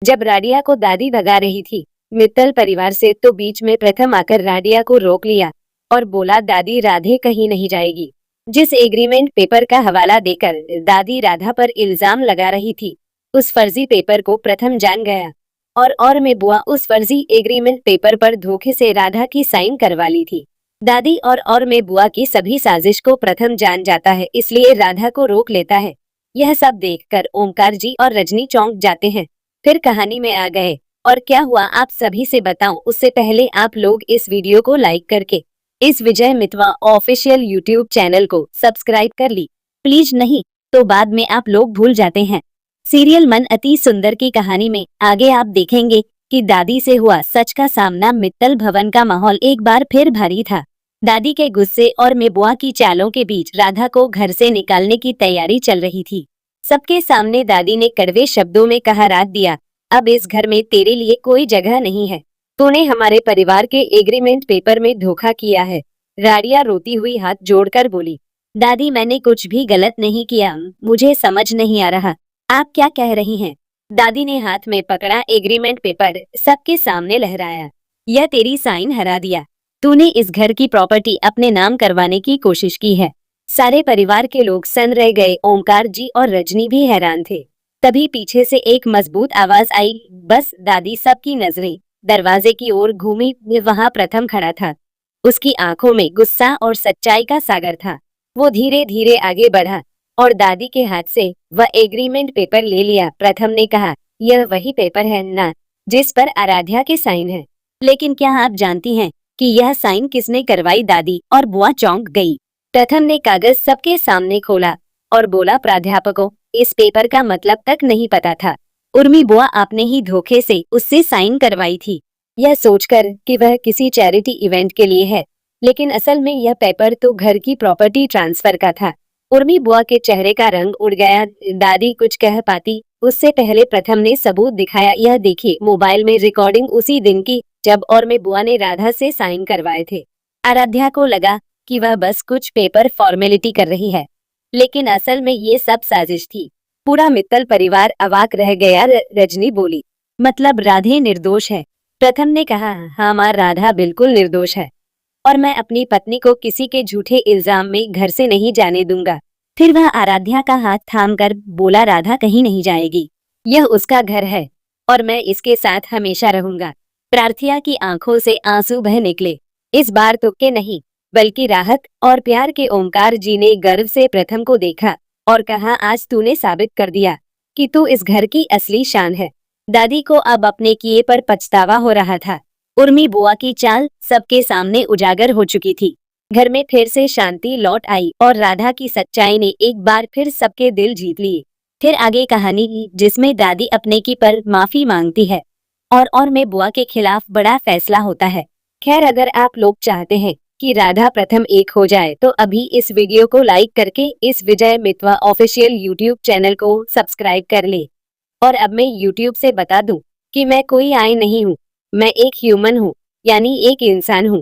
जब राडिया को दादी भगा रही थी मित्तल परिवार से, तो बीच में प्रथम आकर राडिया को रोक लिया और बोला, दादी राधे कहीं नहीं जाएगी। जिस एग्रीमेंट पेपर का हवाला देकर दादी राधा पर इल्जाम लगा रही थी, उस फर्जी पेपर को प्रथम जान गया और में बुआ उस फर्जी एग्रीमेंट पेपर पर धोखे से राधा की साइन करवा ली थी। दादी और में बुआ की सभी साजिश को प्रथम जान जाता है, इसलिए राधा को रोक लेता है। यह सब देखकर ओमकार जी और रजनी चौंक जाते हैं। फिर कहानी में आ गए और क्या हुआ आप सभी से बताऊं, उससे पहले आप लोग इस वीडियो को लाइक करके इस विजय मितवा ऑफिशियल यूट्यूब चैनल को सब्सक्राइब कर ली प्लीज, नहीं तो बाद में आप लोग भूल जाते हैं। सीरियल मन अति सुंदर की कहानी में आगे आप देखेंगे कि दादी से हुआ सच का सामना। मित्तल भवन का माहौल एक बार फिर भारी था। दादी के गुस्से और मेबुआ की चालों के बीच राधा को घर से निकालने की तैयारी चल रही थी। सबके सामने दादी ने कड़वे शब्दों में कहा, रात दिया, अब इस घर में तेरे लिए कोई जगह नहीं है। तूने हमारे परिवार के एग्रीमेंट पेपर में धोखा किया है। राडिया रोती हुई हाथ जोड़कर बोली, दादी मैंने कुछ भी गलत नहीं किया, मुझे समझ नहीं आ रहा आप क्या कह रही हैं। दादी ने हाथ में पकड़ा एग्रीमेंट पेपर सबके सामने लहराया। यह तेरी साइन हरा दिया। तूने इस घर की प्रॉपर्टी अपने नाम करवाने की कोशिश की है। सारे परिवार के लोग सन्न रह गए। ओमकार जी और रजनी भी हैरान थे। तभी पीछे से एक मजबूत आवाज आई, बस। दादी सबकी नजरें दरवाजे की ओर घूमी। वहां प्रथम खड़ा था। उसकी आंखों में गुस्सा और सच्चाई का सागर था। वो धीरे धीरे आगे बढ़ा और दादी के हाथ से वह एग्रीमेंट पेपर ले लिया। प्रथम ने कहा, यह वही पेपर है ना जिस पर आराध्या के साइन है। लेकिन क्या आप जानती हैं कि यह साइन किसने करवाई? दादी और बुआ चौंक गई। प्रथम ने कागज सबके सामने खोला और बोला, प्राध्यापकों, इस पेपर का मतलब तक नहीं पता था। उर्मी बुआ आपने ही धोखे से उससे साइन करवाई थी, यह सोचकर कि वह किसी चैरिटी इवेंट के लिए है, लेकिन असल में यह पेपर तो घर की प्रॉपर्टी ट्रांसफर का था। उर्मी बुआ के चेहरे का रंग उड़ गया। दादी कुछ कह पाती उससे पहले प्रथम ने सबूत दिखाया। यह देखिए, मोबाइल में रिकॉर्डिंग उसी दिन की जब और में बुआ ने राधा से साइन करवाए थे। आराध्या को लगा कि वह बस कुछ पेपर फॉर्मेलिटी कर रही है, लेकिन असल में ये सब साजिश थी। पूरा मित्तल परिवार अवाक रह गया। रजनी बोली, मतलब राधे निर्दोष है? प्रथम ने कहा, हाँ माँ, राधा बिल्कुल निर्दोष है और मैं अपनी पत्नी को किसी के झूठे इल्जाम में घर से नहीं जाने दूंगा। फिर वह आराध्या का हाथ थामकर बोला, राधा कहीं नहीं जाएगी, यह उसका घर है और मैं इसके साथ हमेशा रहूंगा। प्रार्थिया की आंखों से आंसू बह निकले। इस बार तुक्के नहीं बल्कि राहत और प्यार के। ओमकार जी ने गर्व से प्रथम को देखा और कहा, आज तूने साबित कर दिया कि तू इस घर की असली शान है। दादी को अब अपने किए पर पछतावा हो रहा था। उर्मी बुआ की चाल सबके सामने उजागर हो चुकी थी। घर में फिर से शांति लौट आई और राधा की सच्चाई ने एक बार फिर सबके दिल जीत लिए। फिर आगे कहानी जिसमें दादी अपने की पर माफी मांगती है और में बुआ के खिलाफ बड़ा फैसला होता है। खैर, अगर आप लोग चाहते हैं कि राधा प्रथम एक हो जाए तो अभी इस वीडियो को लाइक करके इस विजय मितवा ऑफिशियल यूट्यूब चैनल को सब्सक्राइब कर ले। और अब मैं यूट्यूब से बता दूं कि मैं कोई आई नहीं हूँ, मैं एक ह्यूमन हूँ, यानी एक इंसान हूँ।